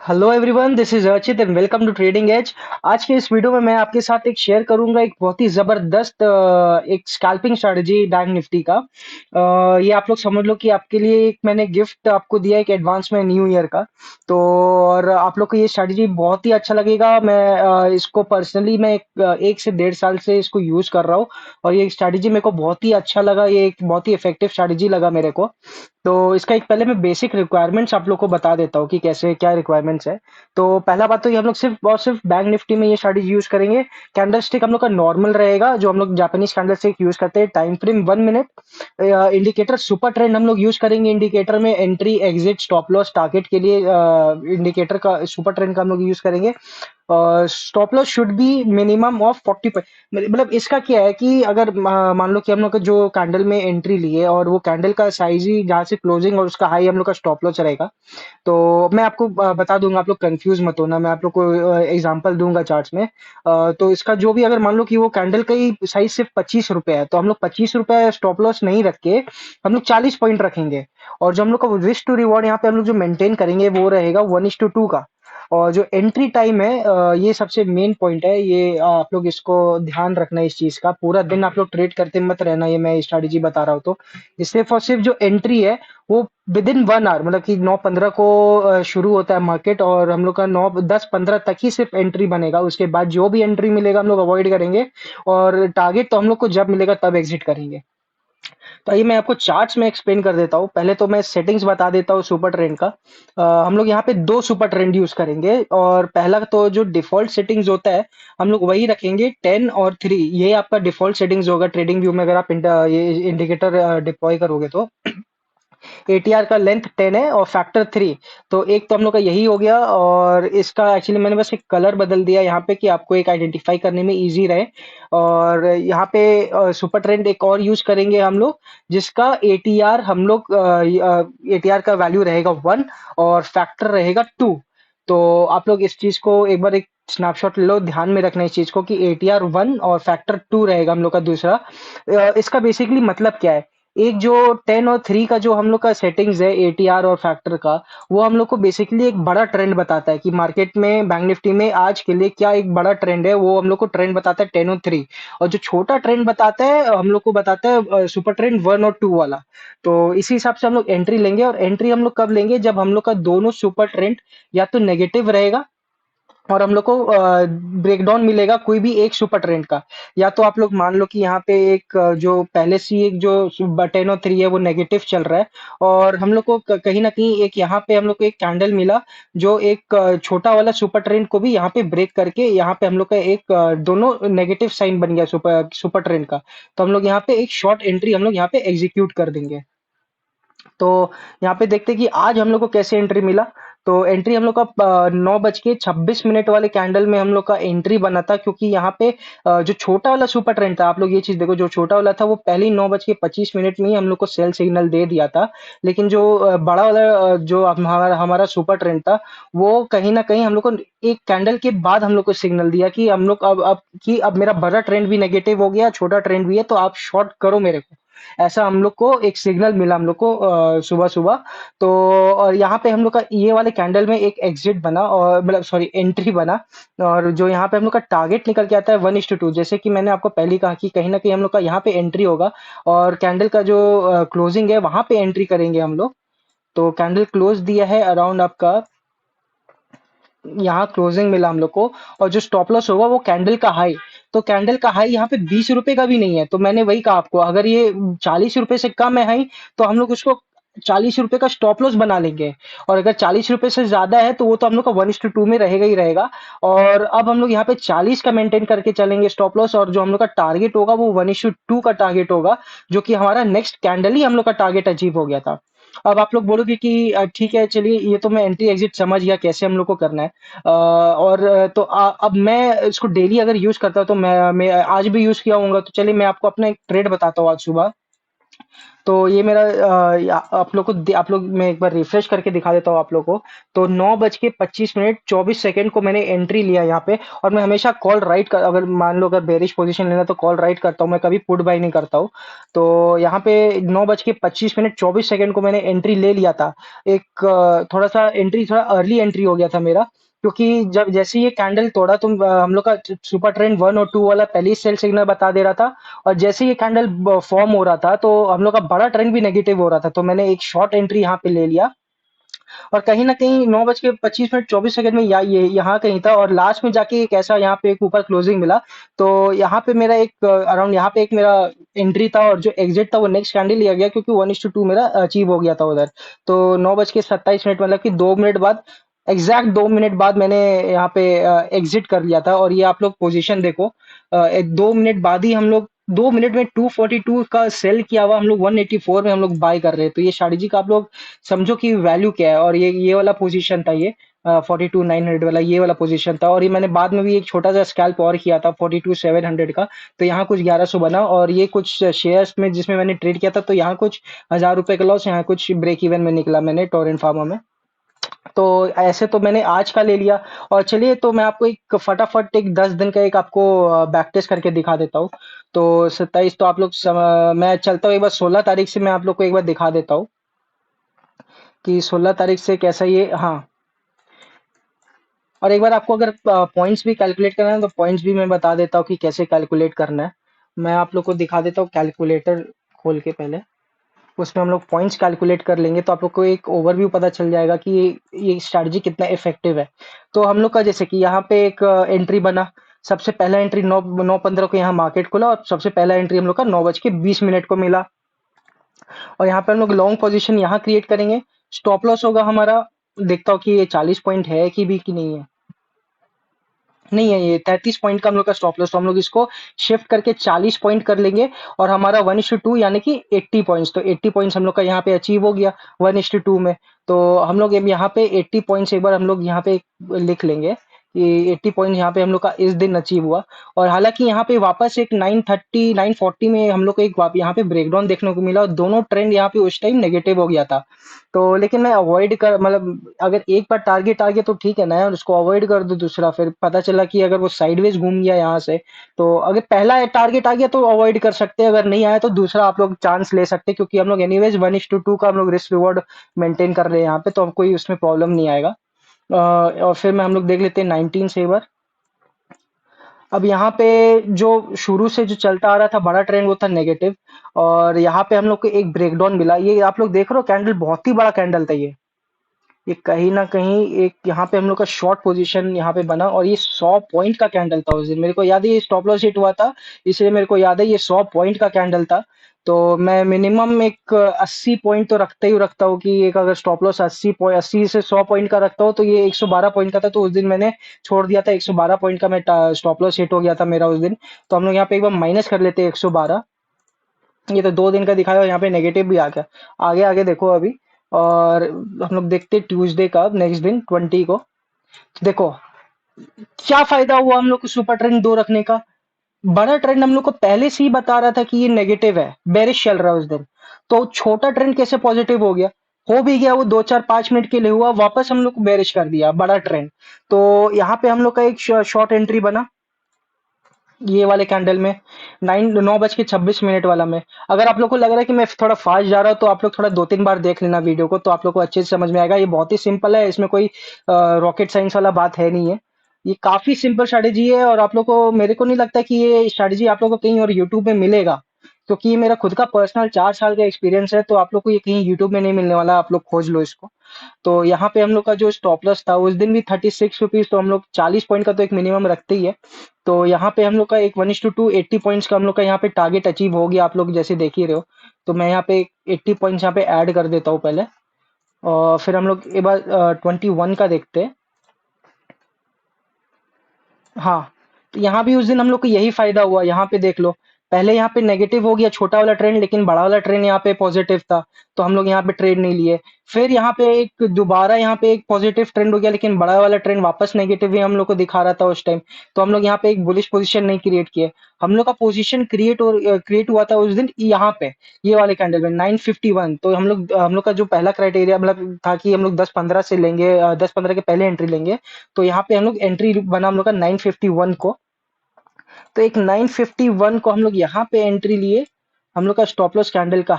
Hello everyone, this is Archit and welcome to Trading Edge. आज के इस वीडियो में मैं आपके साथ एक शेयर करूंगा एक बहुत ही जबरदस्त एक स्कैल्पिंग स्ट्रेटजी बैंक निफ्टी का। ये आप लोग समझ लो कि आपके लिए एक मैंने गिफ्ट आपको दिया एक एडवांस में न्यू ईयर का। तो और आप लोग को ये स्ट्रेटजी बहुत ही अच्छा लगेगा। मैं इसको पर्सनली मैं एक से 1.5 साल से इसको यूज कर रहा हूँ और ये स्ट्रेटजी मेरे को बहुत ही अच्छा लगा। ये एक बहुत ही इफेक्टिव स्ट्रेटजी लगा मेरे को। तो इसका एक पहले मैं बेसिक रिक्वायरमेंट्स आप लोग को बता देता हूँ कि कैसे क्या रिक्वायरमेंट्स है। तो पहला बात तो ये हम लोग सिर्फ और सिर्फ बैंक निफ्टी में ये स्ट्रैटेजी यूज करेंगे। कैंडल स्टिक हम लोग का नॉर्मल रहेगा, जो हम लोग जापानीज कैंडल स्टिक यूज करते हैं। Time frame 1 minute. Indicator super trend हम लोग यूज करेंगे। इंडिकेटर में entry exit stop loss target के लिए इंडिकेटर का सुपर ट्रेंड का हम लोग यूज करेंगे। Stop loss should be minimum of 40। मतलब इसका क्या है कि अगर मान लो कि हम लोग का जो कैंडल में एंट्री लिए और वो कैंडल का साइज ही जहाँ से क्लोजिंग और उसका हाई हम लोग का स्टॉप लॉस रहेगा। तो मैं आपको बता दूंगा, आप लोग कंफ्यूज मत होना। मैं आप लोग को एग्जांपल दूंगा चार्ट्स में। तो इसका जो भी अगर मान लो कि वो कैंडल का ही साइज सिर्फ 25 रुपए है, तो हम लोग 25 रुपए स्टॉप लॉस नहीं रख के हम लोग 40 पॉइंट रखेंगे। और जो हम लोग का रिस्क टू रिवॉर्ड यहाँ पे हम लोग जो मेंटेन करेंगे वो रहेगा 1:2 का। और जो एंट्री टाइम है, ये सबसे मेन पॉइंट है। ये आप लोग इसको ध्यान रखना है इस चीज का। पूरा दिन आप लोग ट्रेड करते मत रहना, ये मैं स्ट्रैटेजी बता रहा हूँ। तो सिर्फ और सिर्फ जो एंट्री है वो विद इन 1 आवर, मतलब कि 9:15 को शुरू होता है मार्केट और हम लोग का 9:10-15 तक ही सिर्फ एंट्री बनेगा। उसके बाद जो भी एंट्री मिलेगा हम लोग अवॉइड करेंगे। और टारगेट तो हम लोग को जब मिलेगा तब एग्जिट करेंगे। तो आइए मैं आपको चार्ट्स में एक्सप्लेन कर देता हूँ। पहले तो मैं सेटिंग्स बता देता हूँ सुपर ट्रेंड का। हम लोग यहाँ पे दो सुपर ट्रेंड यूज करेंगे। और पहला तो जो डिफॉल्ट सेटिंग्स होता है हम लोग वही रखेंगे 10 और 3। ये आपका डिफॉल्ट सेटिंग्स होगा ट्रेडिंग व्यू में, अगर आप ये इंडिकेटर डिप्लॉय करोगे तो। एटीआर का लेंथ 10 है और फैक्टर 3। तो एक तो हम लोग का यही हो गया। और इसका एक्चुअली मैंने बस एक कलर बदल दिया यहाँ पे कि आपको एक आइडेंटिफाई करने में इजी रहे। और यहाँ पे सुपर ट्रेंड एक और यूज करेंगे हम लोग, जिसका एटीआर हम लोग एटीआर का वैल्यू रहेगा 1 और फैक्टर रहेगा 2। तो आप लोग इस चीज को एक बार एक स्नैपशॉट ले लो, ध्यान में रखना इस चीज को कि एटीआर 1 और फैक्टर 2 रहेगा हम लोग का दूसरा। इसका बेसिकली मतलब क्या है? एक जो 10 और 3 का जो हम लोग का सेटिंग्स है एटीआर और फैक्टर का, वो हम लोग को बेसिकली एक बड़ा ट्रेंड बताता है कि मार्केट में बैंक निफ्टी में आज के लिए क्या एक बड़ा ट्रेंड है। वो हम लोग को ट्रेंड बताता है 10 और 3। और जो छोटा ट्रेंड बताता है हम लोग को बताता है सुपर ट्रेंड 1 और 2 वाला। तो इसी हिसाब से हम लोग एंट्री लेंगे। और एंट्री हम लोग कब लेंगे? जब हम लोग का दोनों सुपर ट्रेंड या तो नेगेटिव रहेगा और हम लोग को ब्रेकडाउन मिलेगा कोई भी एक सुपर ट्रेंड का। या तो आप लोग मान लो कि यहाँ पे एक जो पहले से एक जो 10 और 3 है वो नेगेटिव चल रहा है। और हम लोग को कहीं ना कहीं एक यहाँ पे हम लोग को एक कैंडल मिला जो एक छोटा वाला सुपर ट्रेंड को भी यहाँ पे ब्रेक करके यहाँ पे हम लोग का एक दोनों नेगेटिव साइन बन गया सुपर सुपर ट्रेंड का। तो हम लोग यहाँ पे एक शॉर्ट एंट्री हम लोग यहाँ पे एग्जीक्यूट कर देंगे। तो यहाँ पे देखते हैं कि आज हम लोग को कैसे एंट्री मिला। तो एंट्री हम लोग का 9:26 वाले कैंडल में हम लोग का एंट्री बना था, क्योंकि यहाँ पे जो छोटा वाला सुपर ट्रेंड था, आप लोग ये चीज देखो, जो छोटा वाला था वो पहले ही 9:25 में ही हम लोग को सेल सिग्नल दे दिया था। लेकिन जो बड़ा वाला जो हमारा हमारा सुपर ट्रेंड था, वो कहीं ना कहीं हम लोग को एक कैंडल के बाद हम लोग को सिग्नल दिया कि हम लोग अब कि अब मेरा बड़ा ट्रेंड भी नेगेटिव हो गया, छोटा ट्रेंड भी है, तो आप शॉर्ट करो मेरे को। ऐसा हम लोग को एक सिग्नल मिला हम लोग को सुबह सुबह। तो और यहाँ पे हम लोग का ये वाले कैंडल में एक एग्जिट बना, और मतलब सॉरी एंट्री बना। और जो यहाँ पे हम लोग का टारगेट निकल के आता है 1:2। जैसे कि मैंने आपको पहले ही कहा कि कहीं ना कहीं हम लोग का यहाँ पे एंट्री होगा और कैंडल का जो क्लोजिंग है वहां पे एंट्री करेंगे हम लोग। तो कैंडल क्लोज दिया है अराउंड आपका, यहाँ क्लोजिंग मिला हम लोग को। और जो स्टॉप लॉस होगा वो कैंडल का हाई। तो कैंडल का हाई यहाँ पे 20 रुपए का भी नहीं है। तो मैंने वही कहा आपको, अगर ये 40 रुपए से कम है हाई, तो हम लोग उसको 40 रुपए का स्टॉप लॉस बना लेंगे। और अगर 40 रुपए से ज्यादा है तो वो तो हम लोग का 1:2 में रहेगा ही रहेगा। और अब हम लोग यहाँ पे 40 का मेंटेन करके चलेंगे स्टॉप लॉस। और जो हम लोग का टारगेट होगा वो 1:2 का टारगेट होगा, जो कि हमारा नेक्स्ट कैंडल ही हम लोग का टारगेट अचीव हो गया था। अब आप लोग बोलोगे कि ठीक है, चलिए ये तो मैं एंट्री एग्जिट समझ गया कैसे हम लोग को करना है। और तो अब मैं इसको डेली अगर यूज करता हूं तो मैं आज भी यूज किया होऊंगा। तो चलिए मैं आपको अपना एक ट्रेड बताता हूँ आज सुबह। तो ये मेरा आप लोग को आप लोग मैं एक बार रिफ्रेश करके दिखा देता हूँ आप लोग को। तो 9:25 मिनट 24 सेकंड को मैंने एंट्री लिया यहाँ पे। और मैं हमेशा कॉल राइट कर, अगर मान लो अगर बेरिश पोजीशन लेना तो कॉल राइट करता हूँ, मैं कभी पुट बाय नहीं करता हूँ। तो यहाँ पे 9:25 मिनट 24 सेकंड को मैंने एंट्री ले लिया था। एक थोड़ा सा एंट्री, थोड़ा अर्ली एंट्री हो गया था मेरा, क्योंकि जब जैसे ये कैंडल तोड़ा तो हम लोग का सुपर ट्रेंड 1 और 2 वाला पहले ही सेल सिग्नल बता दे रहा था। और जैसे ये कैंडल फॉर्म हो रहा था तो हम लोग का बड़ा ट्रेंड भी नेगेटिव हो रहा था, तो मैंने एक शॉर्ट एंट्री यहाँ पे ले लिया। और कहीं ना कहीं 9:25 मिनट 24 सेकंड में ये यहाँ कहीं था, और लास्ट में जाके एक ऐसा यहाँ पे एक ऊपर क्लोजिंग मिला। तो यहाँ पे मेरा एक अराउंड यहाँ पे एक मेरा एंट्री था, और जो एग्जिट था वो नेक्स्ट कैंडल लिया गया, क्योंकि 1:2 मेरा अचीव हो गया था उधर। तो 9:27 मिनट मतलब कि 2 मिनट बाद, एग्जैक्ट 2 मिनट बाद मैंने यहाँ पे एग्जिट कर लिया था। और ये आप लोग पोजीशन देखो, 2 मिनट बाद ही हम लोग, 2 मिनट में 242 का सेल किया हुआ हम लोग 184 में हम लोग बाय कर रहे हैं। तो ये स्ट्रैटेजी का आप लोग समझो कि वैल्यू क्या है। और ये वाला पोजीशन था, ये 42,900 वाला ये वाला पोजीशन था। और ये मैंने बाद में भी एक छोटा सा स्कैल्प और किया था 42,700 का। तो यहाँ कुछ 1100 बना, और ये कुछ शेयर्स में जिसमें मैंने ट्रेड किया था, तो यहाँ कुछ 1000 रुपए का लॉस, यहाँ कुछ ब्रेक इवन में निकला मैंने टोरेंट फार्मा में। तो ऐसे तो मैंने आज का ले लिया। और चलिए, तो मैं आपको एक फटाफट एक 10 दिन का एक आपको बैक टेस्ट करके दिखा देता हूँ। तो 27 तो आप लोग मैं चलता हूँ एक बार 16 तारीख से मैं आप लोग को एक बार दिखा देता हूँ कि 16 तारीख से कैसा ये, हाँ। और एक बार आपको अगर पॉइंट्स भी कैलकुलेट करना है तो पॉइंट्स भी मैं बता देता हूँ कि कैसे कैलकुलेट करना है। मैं आप लोग को दिखा देता हूँ कैलकुलेटर खोल के पहले। उसमें हम लोग पॉइंट्स कैलकुलेट कर लेंगे तो आप लोग को एक ओवरव्यू पता चल जाएगा कि ये स्ट्रैटेजी कितना इफेक्टिव है। तो हम लोग का जैसे कि यहाँ पे एक एंट्री बना। सबसे पहला एंट्री 9:15 को यहाँ मार्केट खुला, और सबसे पहला एंट्री हम लोग का 9:20 मिनट को मिला। और यहाँ पे हम लोग लॉन्ग पोजीशन यहाँ क्रिएट करेंगे। स्टॉप लॉस होगा हमारा, देखता हूँ कि ये 40 पॉइंट है कि भी कि नहीं है। नहीं है, ये 33 पॉइंट का हम लोग का स्टॉप लॉस, तो हम लोग इसको शिफ्ट करके 40 पॉइंट कर लेंगे। और हमारा 1:2 यानी कि 80 पॉइंट्स, तो 80 पॉइंट्स हम लोग का यहाँ पे अचीव हो गया 1:2 में। तो हम लोग यहाँ पे 80 पॉइंट्स एक बार हम लोग यहाँ पे लिख लेंगे कि 80 पॉइंट यहाँ पे हम लोग का इस दिन अचीव हुआ। और हालांकि यहाँ पे वापस एक 9:30 9:40 में हम लोग को एक यहाँ पे ब्रेकडाउन देखने को मिला, और दोनों ट्रेंड यहाँ पे उस टाइम नेगेटिव हो गया था। तो लेकिन मैं अवॉइड कर, मतलब अगर एक बार टारगेट आ गया तो ठीक है ना यार, उसको अवॉइड कर दो। दूसरा फिर पता चला कि अगर वो साइडवेज घूम गया यहाँ से, तो अगर पहला टारगेट आ गया तो अवॉइड कर सकते हैं, अगर नहीं आया तो दूसरा आप लोग चांस ले सकते हैं, क्योंकि हम लोग एनीवेज 1:2 का हम लोग रिस्क रिवॉर्ड मेंटेन कर रहे हैं यहाँ पे, तो कोई उसमें प्रॉब्लम नहीं आएगा। और फिर मैं हम लोग देख लेते हैं 19 से एक बार। अब यहाँ पे जो शुरू से जो चलता आ रहा था बड़ा ट्रेंड वो था नेगेटिव। और यहाँ पे हम लोग को एक ब्रेकडाउन मिला, ये आप लोग देख रहे हो कैंडल बहुत ही बड़ा कैंडल था ये कहीं ना कहीं एक यहाँ पे हम लोग का शॉर्ट पोजीशन यहाँ पे बना, और ये 100 पॉइंट का कैंडल था उस दिन, मेरे को याद है ये स्टॉप लॉस हिट हुआ था, इसलिए मेरे को याद है ये 100 पॉइंट का कैंडल था। तो मैं मिनिमम एक 80 पॉइंट तो रखता हूँ कि एक अगर स्टॉप लॉस 80 से 100 पॉइंट का रखता हूँ, तो ये 112 पॉइंट का था, तो उस दिन मैंने छोड़ दिया था। 112 पॉइंट का मैं स्टॉप लॉस हिट हो गया था मेरा उस दिन। तो हम लोग यहाँ पे एक बार माइनस कर लेते हैं 112। ये तो 2 दिन का दिखाया, और यहाँ पे नेगेटिव भी आ गया। आगे आगे देखो अभी। और हम लोग देखते हैं ट्यूसडे का, नेक्स्ट दिन 20 को। देखो क्या फायदा हुआ हम लोग को सुपर ट्रेंड 2 रखने का। बड़ा ट्रेंड हम लोग को पहले से ही बता रहा था कि ये नेगेटिव है, बेरिश चल रहा है उस दिन। तो छोटा ट्रेंड कैसे पॉजिटिव हो गया? हो भी गया, वो 2 4 5 मिनट के लिए हुआ, वापस हम लोग को बेरिश कर दिया बड़ा ट्रेंड। तो यहाँ पे हम लोग का एक शॉर्ट एंट्री बना ये वाले कैंडल में, 9:26 वाला में। अगर आप लोग को लग रहा है कि मैं थोड़ा फास्ट जा रहा हूँ तो आप लोग थोड़ा 2 3 बार देख लेना वीडियो को, तो आप लोग को अच्छे से समझ में आएगा। ये बहुत ही सिंपल है, इसमें कोई रॉकेट साइंस वाला बात है नहीं है। ये काफी सिंपल स्ट्रेटेजी है, और आप लोग को, मेरे को नहीं लगता कि ये स्ट्रेटेजी आप लोग को कहीं और यूट्यूब में मिलेगा, क्योंकि ये मेरा खुद का पर्सनल 4 साल का एक्सपीरियंस है। तो आप लोग को ये कहीं यूट्यूब में नहीं मिलने वाला, आप लोग खोज लो इसको। तो यहाँ पे हम लोग का जो स्टॉप लॉस था उस दिन भी 36 रुपीज, तो हम लोग 40 पॉइंट का तो एक मिनिमम रखते ही है। तो यहाँ पे हम लोग का एक 1:2 80 पॉइंट्स का हम लोग का यहाँ पे टारगेट अचीव हो गया, आप लोग जैसे देख ही रहे हो। तो मैं यहाँ पे 80 पॉइंट्स यहाँ पे ऐड कर देता हूँ पहले। और फिर हम लोग एक बार 21 का देखते हैं। हाँ, तो यहाँ भी उस दिन हम लोग को यही फायदा हुआ, यहाँ पे देख लो पहले यहाँ पे नेगेटिव हो गया छोटा वाला ट्रेंड, लेकिन बड़ा वाला ट्रेंड यहाँ पे पॉजिटिव था, तो हम लोग यहाँ पे ट्रेड नहीं लिए। फिर यहाँ पे एक दोबारा यहाँ पे एक पॉजिटिव ट्रेंड हो गया, लेकिन बड़ा वाला ट्रेंड वापस नेगेटिव ही हम लोग को दिखा रहा था उस टाइम, तो हम लोग यहाँ पे एक बुलिश पोजीशन नहीं क्रिएट किए। हम लोग का पोजीशन क्रिएट हुआ था उस दिन यहाँ पे, ये वाले कैंडल में 951। तो हम लोग का जो पहला क्राइटेरिया मतलब था कि हम लोग 10-15 से लेंगे, 10-15 के पहले एंट्री लेंगे। तो यहाँ पे हम लोग एंट्री बना हम लोग का 951 को। तो एक 951 को हम लोग यहाँ पे एंट्री लिए। हम लोग का स्टॉप लॉस कैंडल का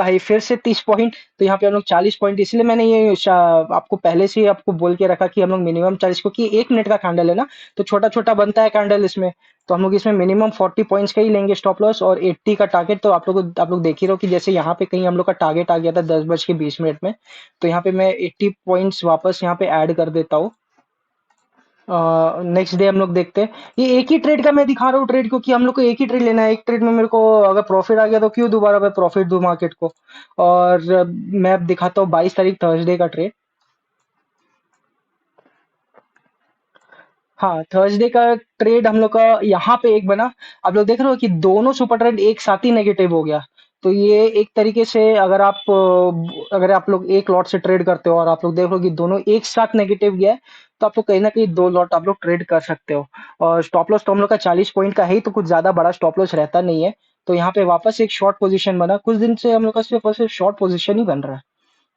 हाई फिर से 30 पॉइंट, तो यहाँ पे हम लोग 40 पॉइंट, इसलिए मैंने ये आपको पहले से ही आपको बोल के रखा कि हम लोग मिनिमम 40, क्योंकि 1 मिनट का कैंडल है ना, तो छोटा छोटा बनता है कैंडल इसमें। तो हम लोग इसमें मिनिमम 40 पॉइंट्स का ही लेंगे स्टॉप लॉस और 80 का टारगेट। तो आप लोग देख ही रहो कि जैसे यहाँ पे कहीं हम लोग का टारगेट आ गया था 10:20 में, तो यहाँ पे मैं 80 पॉइंट्स वापस यहाँ पे ऐड कर देता हूँ। नेक्स्ट डे हम लोग देखते हैं। ये एक ही ट्रेड का मैं दिखा रहा हूँ ट्रेड, क्योंकि हम लोग को एक ही ट्रेड लेना है। एक ट्रेड में मेरे को अगर प्रॉफिट आ गया तो क्यों दोबारा मैं प्रॉफिट दूं मार्केट को। और मैं अब दिखाता हूँ 22 तारीख थर्सडे का ट्रेड। हाँ, थर्सडे का ट्रेड हम लोग का यहाँ पे एक बना। आप लोग देख रहे हो कि दोनों सुपर ट्रेंड एक साथ ही नेगेटिव हो गया। तो ये एक तरीके से अगर आप लोग एक लॉट से ट्रेड करते हो और आप लोग देख लो कि दोनों एक साथ नेगेटिव गया है, तो आप लोग कहीं ना कहीं 2 लॉट आप लोग ट्रेड कर सकते हो। और स्टॉप लॉस तो हम लोग का 40 पॉइंट का है ही, तो कुछ ज्यादा बड़ा स्टॉप लॉस रहता नहीं है। तो यहाँ पे वापस एक शॉर्ट पोजीशन बना, कुछ दिन से हम लोग का सिर्फ और सिर्फ शॉर्ट पोजीशन ही बन रहा है।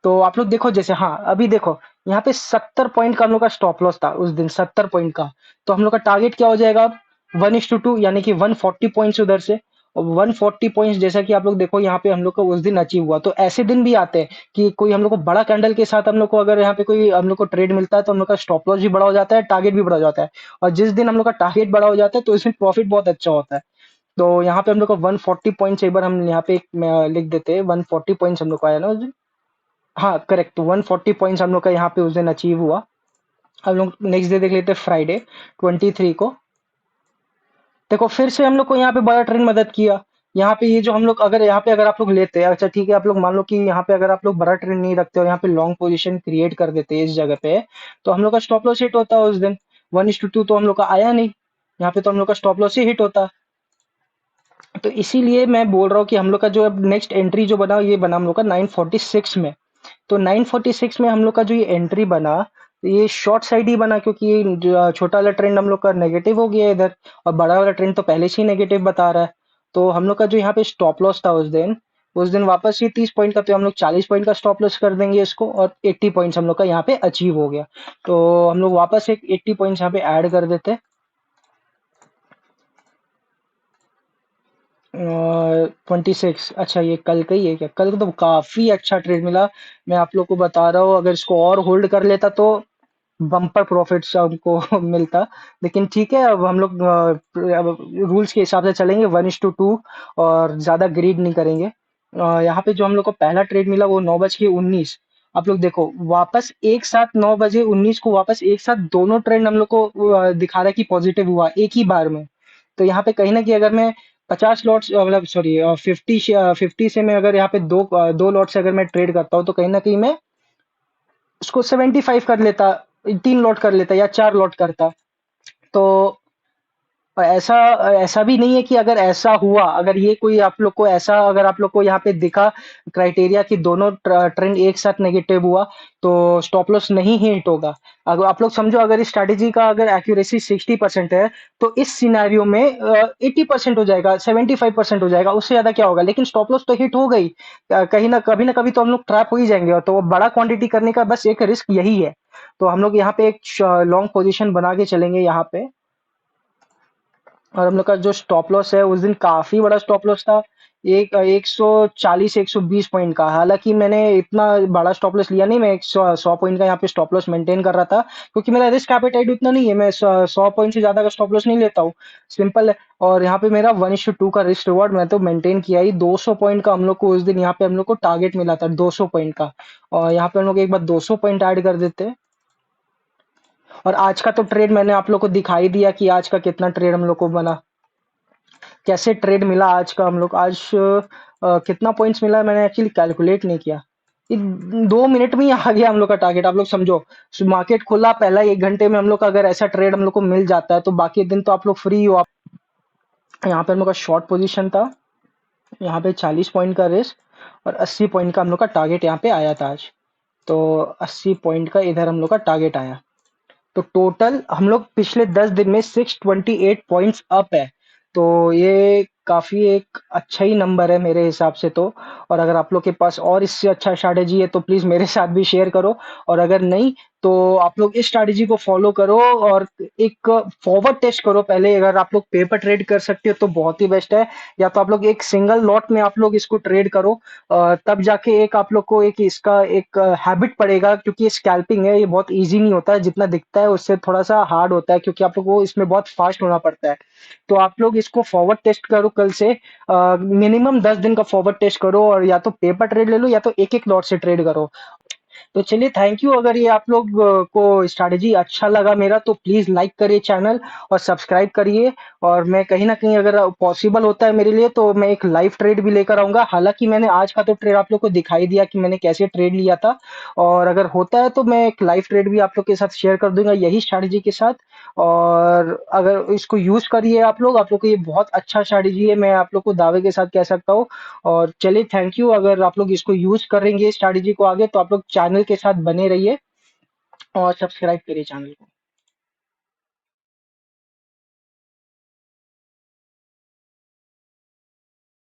तो आप लोग देखो, जैसे हाँ अभी देखो, यहाँ पे 70 पॉइंट का हम लोग का स्टॉप लॉस था उस दिन, 70 पॉइंट का। तो हम लोग का टारगेट क्या हो जाएगा अब, 1:2, यानी कि 140 पॉइंट्स उधर से। और 140 पॉइंट्स जैसा कि आप लोग देखो यहाँ पे हम लोग को उस दिन अचीव हुआ। तो ऐसे दिन भी आते हैं कि कोई हम लोग को बड़ा कैंडल के साथ हम लोग को अगर यहाँ पे कोई हम लोग को ट्रेड मिलता है, तो हम लोग का स्टॉप लॉस भी बड़ा हो जाता है, टारगेट भी बड़ा हो जाता है। और जिस दिन हम लोग का टारगेट बड़ा हो जाता है, तो इसमें प्रॉफिट बहुत अच्छा होता है। तो यहाँ पे हम लोग को 140 पॉइंट्स, एक बार हम यहाँ पे लिख देते हैं, 140 पॉइंट्स हम लोग को आया ना उस दिन। हाँ करेक्ट, 140 पॉइंट्स हम लोग का यहाँ पे उस दिन अचीव हुआ। हम लोग नेक्स्ट डे देख लेते हैं, फ्राइडे 23 को। देखो फिर से हम लोग को यहाँ पे बड़ा ट्रेंड मदद किया। यहाँ पे ये जो हम लोग अगर आप लोग लेते हैं, अच्छा ठीक है, आप लोग मान लो कि यहाँ पे अगर आप लोग बड़ा ट्रेंड नहीं रखते और यहाँ पे लॉन्ग पोजीशन क्रिएट कर देते हैं इस जगह पे, तो हम लोग का स्टॉप लॉस हिट होता है उस दिन। 1:2 तो हम लोग का आया नहीं, यहाँ पे तो हम लोग का स्टॉप लॉस ही हिट होता। तो इसीलिए मैं बोल रहा हूँ कि हम लोग का जो अब नेक्स्ट एंट्री जो बना, ये बना हम लोग का 946 में। तो 946 में हम लोग का जो ये एंट्री बना, ये शॉर्ट साइड ही बना, क्योंकि ये जो छोटा वाला ट्रेंड हम लोग का नेगेटिव हो गया है इधर, और बड़ा वाला ट्रेंड तो पहले से ही नेगेटिव बता रहा है। तो हम लोग का जो यहाँ पे स्टॉप लॉस था उस दिन वापस ये 30 पॉइंट का, तो हम लोग 40 पॉइंट का स्टॉप लॉस कर देंगे इसको, और 80 पॉइंट्स हम लोग का यहाँ पे अचीव हो गया। तो हम लोग वापस एक 80 पॉइंट्स यहाँ पे ऐड कर देते। 26, अच्छा ये कल का ही है क्या? कल को तो काफी अच्छा ट्रेड मिला। मैं आप लोग को बता रहा हूँ, अगर इसको और होल्ड कर लेता तो बम्पर प्रॉफिट्स हमको मिलता। लेकिन ठीक है, अब हम लोग अब रूल्स के हिसाब से चलेंगे, 1:2, और ज्यादा ग्रीड नहीं करेंगे। यहाँ पे जो हम लोग को पहला ट्रेड मिला वो 9:19। आप लोग देखो वापस एक साथ 9:19 को वापस एक साथ दोनों ट्रेंड हम लोग को दिखा रहा है कि पॉजिटिव हुआ एक ही बार में। तो यहाँ पे कहीं ना कहीं अगर मैं 50 लॉट्स मतलब सॉरी 50 से मैं अगर यहाँ पे दो लॉट से अगर मैं ट्रेड करता हूँ, तो कहीं ना कहीं मैं उसको 75 कर लेता, 3 लॉट कर लेता या 4 लॉट करता। तो ऐसा ऐसा भी नहीं है कि अगर ऐसा हुआ, अगर ये कोई आप लोग को ऐसा अगर आप लोग को यहाँ पे दिखा क्राइटेरिया कि दोनों ट्रेंड एक साथ नेगेटिव हुआ, तो स्टॉप लॉस नहीं हिट होगा। अगर आप लोग समझो, अगर इस स्ट्रैटेजी का अगर एक्यूरेसी 60% है, तो इस सिनेरियो में 80% हो जाएगा, 75% हो जाएगा, उससे ज्यादा क्या होगा। लेकिन स्टॉप लॉस तो हिट हो गई, कहीं ना कभी तो हम लोग ट्रैप हो ही जाएंगे। और तो वो बड़ा क्वांटिटी करने का बस एक रिस्क यही है। तो हम लोग यहाँ पे एक लॉन्ग पोजीशन बना के चलेंगे यहाँ पे। और हम लोग का जो स्टॉप लॉस है उस दिन काफी बड़ा स्टॉप लॉस था, 140 120 पॉइंट का। हालांकि मैंने इतना बड़ा स्टॉप लॉस लिया नहीं, मैं 100 पॉइंट का यहाँ पे स्टॉप लॉस मेंटेन कर रहा था, क्योंकि मेरा रिस्क एपेटाइट उतना नहीं है। मैं 100 पॉइंट से ज्यादा का स्टॉप लॉस नहीं लेता हूँ, सिंपल है। और यहाँ पे मेरा 1:2 का रिस्क रिवॉर्ड मैं तो मेंटेन किया ही। 200 पॉइंट का हम लोग को उस दिन यहाँ पे हम लोग को टारगेट मिला था, 200 पॉइंट का। और यहाँ पे हम लोग एक बार 200 पॉइंट ऐड कर देते हैं। और आज का तो ट्रेड मैंने आप लोग को दिखाई दिया कि आज का कितना ट्रेड हम लोग को बना, कैसे ट्रेड मिला आज का। हम लोग आज कितना पॉइंट्स मिला है, मैंने एक्चुअली कैलकुलेट नहीं किया। ये 2 मिनट में ही आ गया हम लोग का टारगेट। आप लोग समझो, मार्केट खुला पहला 1 घंटे में हम लोग का अगर ऐसा ट्रेड हम लोग को मिल जाता है, तो बाकी दिन तो आप लोग फ्री हो। यहाँ पे हम लोग का शॉर्ट पोजीशन था, यहाँ पे 40 पॉइंट का रिस्क और 80 पॉइंट का हम लोग का टारगेट यहाँ पे आया था आज। तो 80 पॉइंट का इधर हम लोग का टारगेट आया। तो टोटल हम लोग पिछले 10 दिन में 628 पॉइंट्स अप है। तो ये काफी एक अच्छा ही नंबर है मेरे हिसाब से तो। और अगर आप लोग के पास और इससे अच्छा स्ट्रैटेजी है तो प्लीज मेरे साथ भी शेयर करो। और अगर नहीं तो आप लोग इस स्ट्रैटेजी को फॉलो करो और एक फॉरवर्ड टेस्ट करो पहले। अगर आप लोग पेपर ट्रेड कर सकते हो तो बहुत ही बेस्ट है, या तो आप लोग एक सिंगल लॉट में आप लोग इसको ट्रेड करो। तब जाके एक आप लोग को एक इसका एक हैबिट पड़ेगा, क्योंकि ये स्कैल्पिंग है, ये बहुत इजी नहीं होता है, जितना दिखता है उससे थोड़ा सा हार्ड होता है, क्योंकि आप लोग को इसमें बहुत फास्ट होना पड़ता है। तो आप लोग इसको फॉरवर्ड टेस्ट करो कल से, मिनिमम 10 दिन का फॉरवर्ड टेस्ट करो, और या तो पेपर ट्रेड ले लो या तो एक एक लॉट से ट्रेड करो। तो चलिए, थैंक यू। अगर ये आप लोग को स्ट्रैटेजी अच्छा लगा मेरा तो प्लीज लाइक करिए चैनल और सब्सक्राइब करिए। और मैं कहीं ना कहीं अगर पॉसिबल होता है मेरे लिए तो मैं एक लाइव ट्रेड भी लेकर आऊंगा। हालांकि मैंने आज का तो ट्रेड आप लोग को दिखाई दिया कि मैंने कैसे ट्रेड लिया था, और अगर होता है तो मैं एक लाइव ट्रेड भी आप लोग के साथ शेयर कर दूंगा यही स्ट्रैटेजी के साथ। और अगर इसको यूज करिए आप लोग को ये बहुत अच्छा स्ट्रैटेजी है, मैं आप लोग को दावे के साथ कह सकता हूँ। और चलिए, थैंक यू। अगर आप लोग इसको यूज करेंगे स्ट्रैटेजी को आगे तो आप लोग चैनल के साथ बने रहिए और सब्सक्राइब करिए चैनल को।